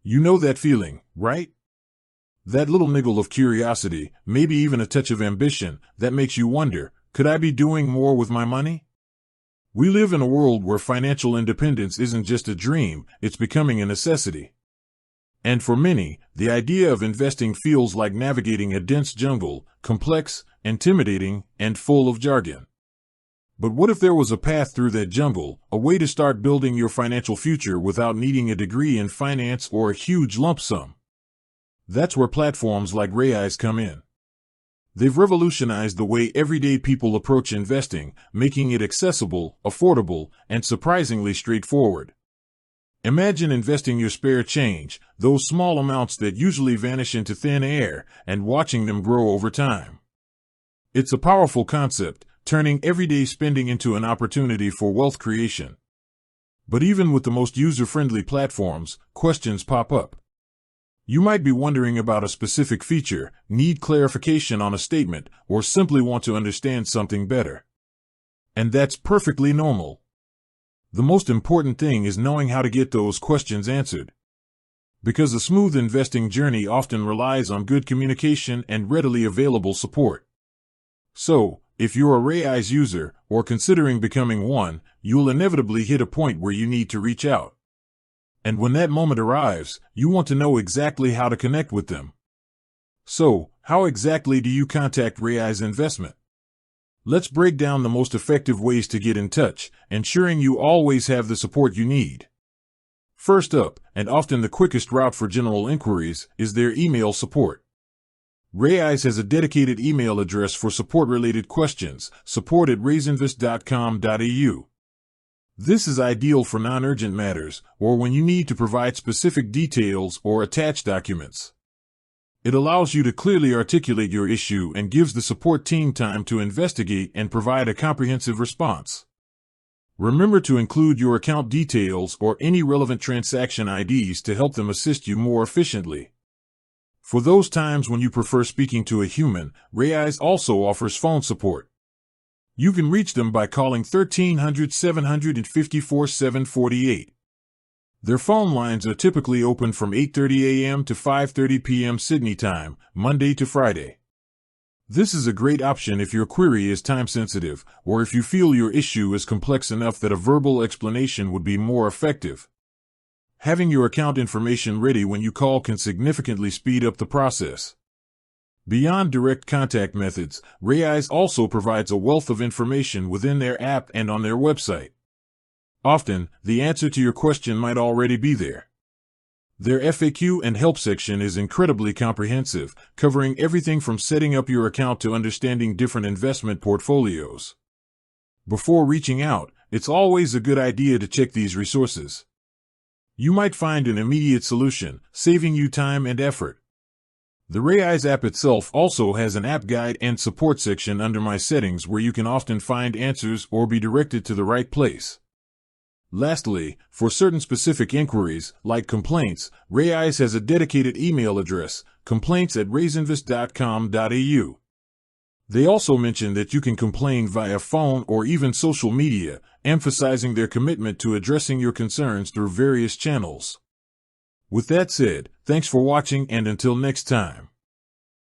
You know that feeling, right? That little niggle of curiosity, maybe even a touch of ambition, that makes you wonder, could I be doing more with my money? We live in a world where financial independence isn't just a dream, it's becoming a necessity. And for many, the idea of investing feels like navigating a dense jungle, complex, intimidating, and full of jargon. But what if there was a path through that jungle, a way to start building your financial future without needing a degree in finance or a huge lump sum? That's where platforms like Raiz come in. They've revolutionized the way everyday people approach investing, making it accessible, affordable, and surprisingly straightforward. Imagine investing your spare change, those small amounts that usually vanish into thin air, and watching them grow over time. It's a powerful concept, turning everyday spending into an opportunity for wealth creation. But even with the most user-friendly platforms, questions pop up. You might be wondering about a specific feature, need clarification on a statement, or simply want to understand something better. And that's perfectly normal. The most important thing is knowing how to get those questions answered. Because a smooth investing journey often relies on good communication and readily available support. So, if you're a Raiz user, or considering becoming one, you'll inevitably hit a point where you need to reach out. And when that moment arrives, you want to know exactly how to connect with them. So, how exactly do you contact Raiz Investment? Let's break down the most effective ways to get in touch, ensuring you always have the support you need. First up, and often the quickest route for general inquiries, is their email support. Raiz has a dedicated email address for support-related questions, support@raizinvest.com.au. This is ideal for non-urgent matters, or when you need to provide specific details or attach documents. It allows you to clearly articulate your issue and gives the support team time to investigate and provide a comprehensive response. Remember to include your account details or any relevant transaction IDs to help them assist you more efficiently. For those times when you prefer speaking to a human, Raiz also offers phone support. You can reach them by calling 1300-754-748. Their phone lines are typically open from 8:30 a.m. to 5:30 p.m. Sydney time, Monday to Friday. This is a great option if your query is time-sensitive, or if you feel your issue is complex enough that a verbal explanation would be more effective. Having your account information ready when you call can significantly speed up the process. Beyond direct contact methods, Raiz also provides a wealth of information within their app and on their website. Often, the answer to your question might already be there. Their FAQ and help section is incredibly comprehensive, covering everything from setting up your account to understanding different investment portfolios. Before reaching out, it's always a good idea to check these resources. You might find an immediate solution, saving you time and effort. The Raiz app itself also has an app guide and support section under My Settings where you can often find answers or be directed to the right place. Lastly, for certain specific inquiries, like complaints, Raiz has a dedicated email address, complaints@raizinvest.com.au. They also mention that you can complain via phone or even social media, emphasizing their commitment to addressing your concerns through various channels. With that said, thanks for watching and until next time.